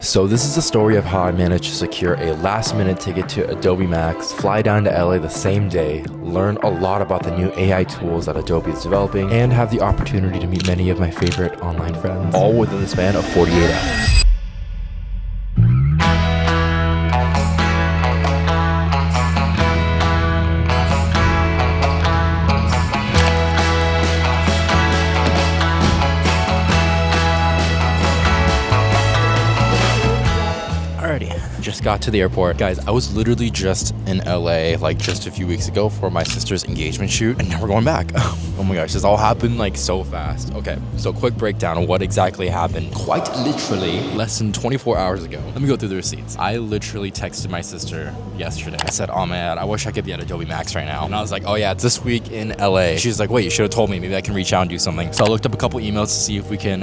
So this is the story of how I managed to secure a last-minute ticket to Adobe MAX, fly down to LA the same day, learn a lot about the new AI tools that Adobe is developing, and have the opportunity to meet many of my favorite online friends, all within the span of 48 hours. Just got to the airport. Guys, I was literally just in LA like just a few weeks ago for my sister's engagement shoot, and now we're going back. Oh my gosh, this all happened like so fast. Okay, so quick breakdown of what exactly happened. Quite literally less than 24 hours ago. Let me go through the receipts. I literally texted my sister yesterday. I said, oh man, I wish I could be at Adobe MAX right now. And I was like, oh yeah, it's this week in LA. She's like, wait, you should have told me. Maybe I can reach out and do something. So I looked up a couple emails to see if we can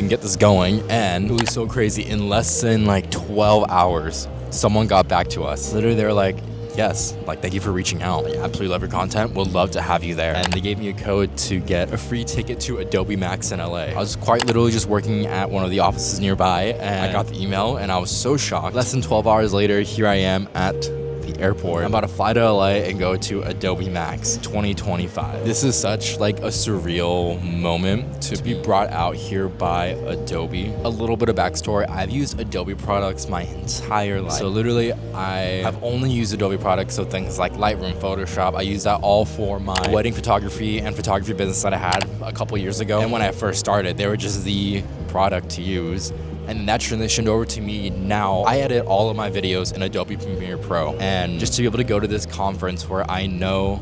get this going, and it was so crazy. In less than like 12 hours, someone got back to us. Literally, they were like, yes, like, thank you for reaching out. I absolutely love your content. Would love to have you there. And they gave me a code to get a free ticket to Adobe MAX in LA. I was quite literally just working at one of the offices nearby, and I got the email and I was so shocked. Less than 12 hours later, here I am at the airport. I'm about to fly to LA and go to Adobe MAX 2025. This is such like a surreal moment to be brought out here by Adobe. A little bit of backstory, I've used Adobe products my entire life. So literally, I have only used Adobe products, so things like Lightroom, Photoshop. I use that all for my wedding photography and photography business that I had a couple years ago. And when I first started, they were just the product to use. And then that transitioned over to me now. I edit all of my videos in Adobe Premiere Pro. And just to be able to go to this conference where I know,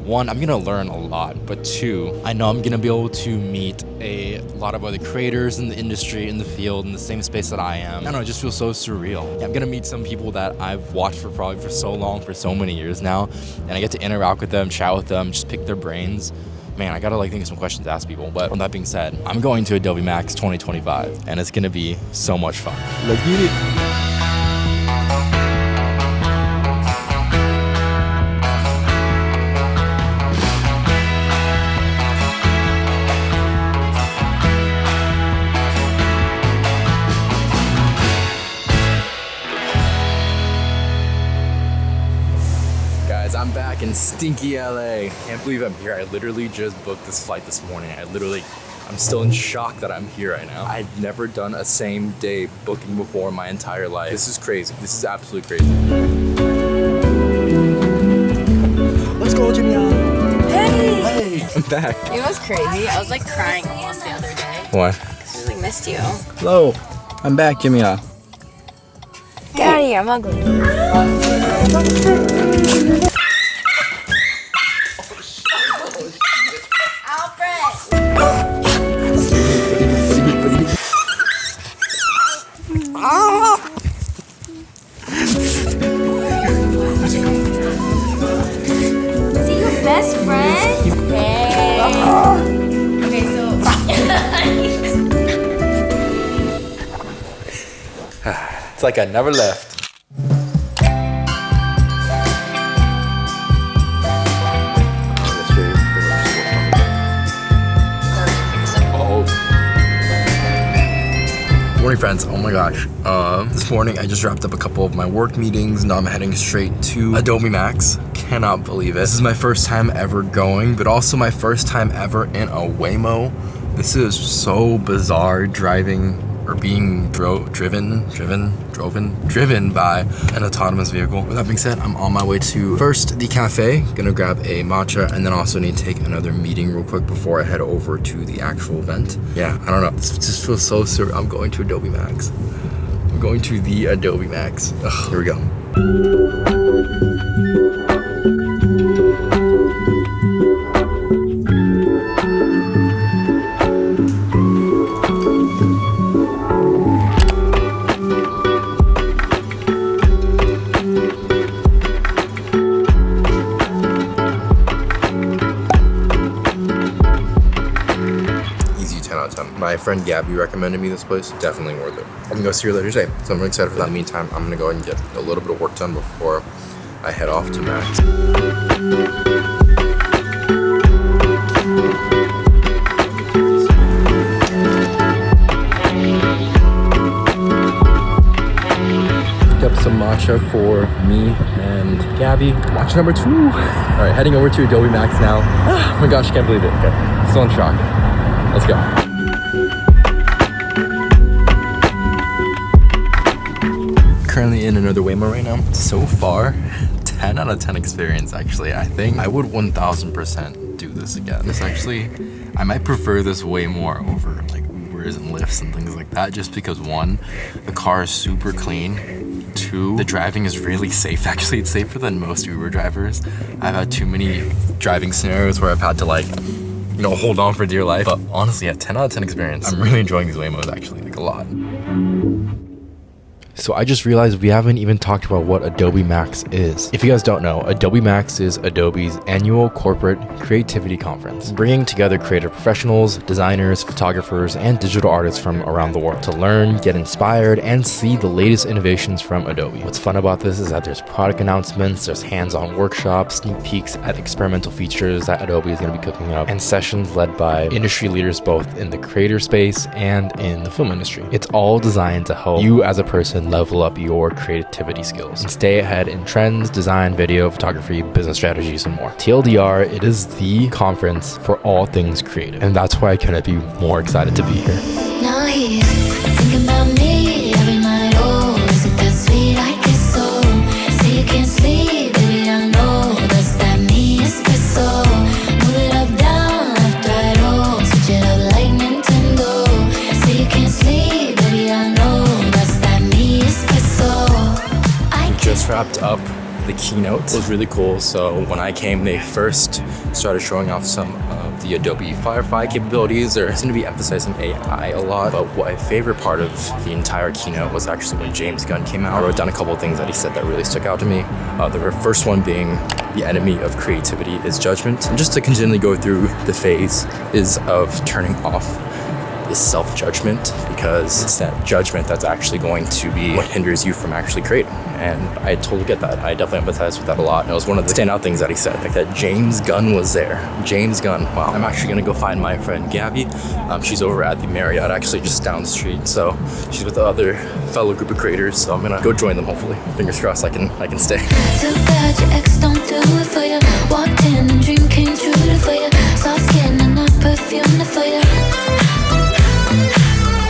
one, I'm gonna learn a lot, but two, I know I'm gonna be able to meet a lot of other creators in the industry, in the field, in the same space that I am. I don't know, it just feels so surreal. I'm gonna meet some people that I've watched for probably for so long, for so many years now, and I get to interact with them, chat with them, just pick their brains. Man, I gotta like think of some questions to ask people. But with that being said, I'm going to Adobe MAX 2025, and it's gonna be so much fun. Let's get it. I'm back in stinky LA. Can't believe I'm here. I literally just booked this flight this morning. I'm still in shock that I'm here right now. I've never done a same day booking before in my entire life. This is crazy. This is absolutely crazy. Let's go, Jimmy. Hey! Hey! I'm back. It was crazy. I was like crying almost the other day. Why? I really missed you. Hello. I'm back, Jimmy. Get out of here. I'm ugly. Best friend? Hey. Okay, so It's like I never left. Morning, friends. Oh my gosh. This morning I just wrapped up a couple of my work meetings. Now I'm heading straight to Adobe MAX. Cannot believe it. This is my first time ever going, but also my first time ever in a Waymo. This is so bizarre, driving or being driven by an autonomous vehicle. With that being said, I'm on my way to first the cafe, gonna grab a matcha, and then also need to take another meeting real quick before I head over to the actual event. Yeah, I don't know, this just feels so surreal. I'm going to Adobe MAX. I'm going to the Adobe MAX. Ugh, here we go. My friend Gabby recommended me this place. Definitely worth it. I'm gonna go see her later today, so I'm really excited for that. In the meantime, I'm gonna go and get a little bit of work done before I head off to Max. some matcha for me and Gabby. Matcha number 2. All right, heading over to Adobe MAX now. Oh my gosh, can't believe it. Okay, still on track. Let's go. Currently in another Waymo right now. So far, 10 out of 10 experience actually. I think I would 1000% do this again. This actually, I might prefer this way more over like Ubers and Lyfts and things like that, just because 1, the car is super clean. 2, the driving is really safe. Actually, it's safer than most Uber drivers. I've had too many driving scenarios where I've had to like, you know, hold on for dear life. But honestly, at 10 out of 10 experience, I'm really enjoying these Waymos actually, like a lot. So I just realized we haven't even talked about what Adobe MAX is. If you guys don't know, Adobe MAX is Adobe's annual corporate creativity conference, bringing together creative professionals, designers, photographers, and digital artists from around the world to learn, get inspired, and see the latest innovations from Adobe. What's fun about this is that there's product announcements, there's hands-on workshops, sneak peeks at experimental features that Adobe is going to be cooking up, and sessions led by industry leaders both in the creator space and in the film industry. It's all designed to help you as a person level up your creativity skills and stay ahead in trends, design, video, photography, business strategies, and more. TLDR, it is the conference for all things creative, and that's why I couldn't be more excited to be here. Now he's thinking about me every night. Oh, is it that sweet? I guess so. Say you can't sleep, baby, I know that's that me espresso. Move it up, down, left, right, oh, switch it up like Nintendo. Say you can't sleep, baby, I know that's that me espresso. We just wrapped up the keynote. It was really cool. So when I came, they first started showing off some of the Adobe Firefly capabilities. They're going to be emphasizing AI a lot, but my favorite part of the entire keynote was actually when James Gunn came out. I wrote down a couple of things that he said that really stuck out to me. The first one being the enemy of creativity is judgment. And just to continually go through the phase is of turning off is self-judgment, because it's that judgment that's actually going to be what hinders you from actually creating. And I totally get that. I definitely empathize with that a lot. And it was one of the standout things that he said, like that James Gunn was there. James Gunn. Wow. I'm actually gonna go find my friend Gabby. She's over at the Marriott, actually just down the street. So she's with the other fellow group of creators. So I'm gonna go join them hopefully. Fingers crossed I can stay. Too bad your ex don't do it for you. Walked in and dream came true for you. Soft skin and not perfume for you.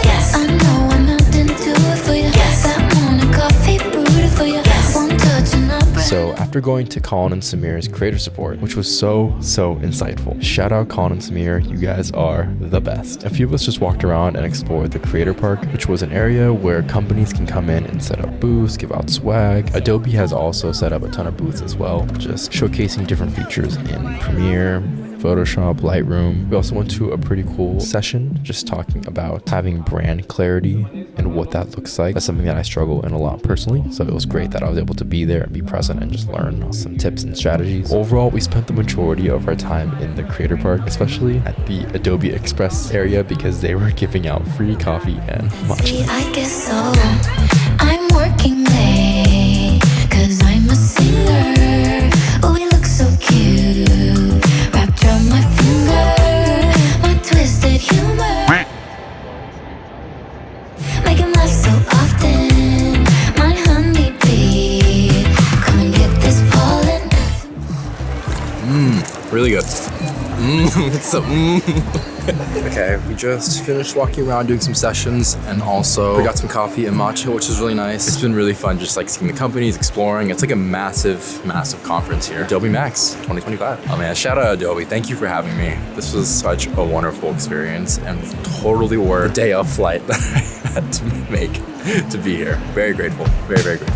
Yes, I know I'm out to do it for you. Yes, that morning coffee brewed for you. Yes, won't touch and not breath. So after going to Colin and Samir's creator support, which was so insightful. Shout out Colin and Samir, you guys are the best. A few of us just walked around and explored the Creator Park, which was an area where companies can come in and set up booths, give out swag. Adobe has also set up a ton of booths as well, just showcasing different features in Premiere, Photoshop, Lightroom. We also went to a pretty cool session just talking about having brand clarity and what that looks like. That's something that I struggle in a lot personally. So it was great that I was able to be there and be present and just learn some tips and strategies. Overall, we spent the majority of our time in the Creator Park, especially at the Adobe Express area, because they were giving out free coffee and matcha. I guess so. I'm working late, 'cause I'm a singer. Oh, we look so cute. Wrapped around my finger, my twisted humor. Make him laugh so often, my honeybee. Come and get this pollen. Really good. Okay, we just finished walking around doing some sessions, and also we got some coffee and matcha, which is really nice. It's been really fun just like seeing the companies, exploring. It's like a massive conference here. Adobe MAX 2025. Oh man, shout out Adobe. Thank you for having me. This was such a wonderful experience and totally worth the day of flight that I had to make to be here. Very grateful, very grateful.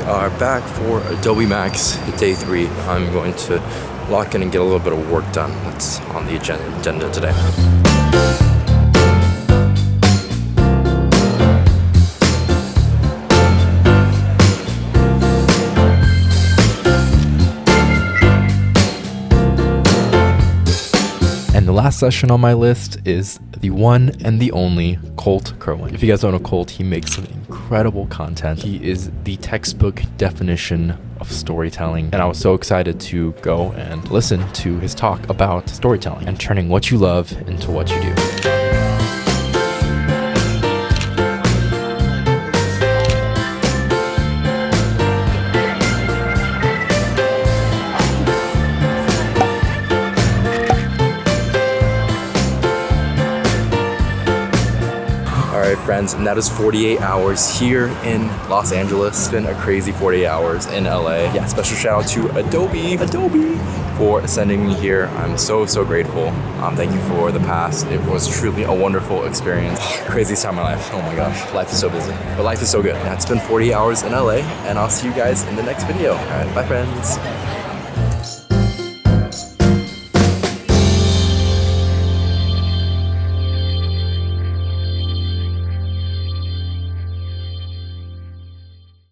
are back for Adobe MAX day 3. I'm going to lock in and get a little bit of work done. That's on the agenda today. And the last session on my list is the one and the only Colt Kerwin. If you guys don't know Colt, he makes some incredible content. He is the textbook definition of storytelling. And I was so excited to go and listen to his talk about storytelling and turning what you love into what you do. Alright friends, and that is 48 hours here in Los Angeles. It's been a crazy 48 hours in LA. Yeah, special shout out to Adobe for sending me here. I'm so grateful. Thank you for the pass. It was truly a wonderful experience. Craziest time of my life. Oh my gosh, life is so busy, but life is so good. Yeah, it's been 48 hours in LA, and I'll see you guys in the next video. Alright, bye friends.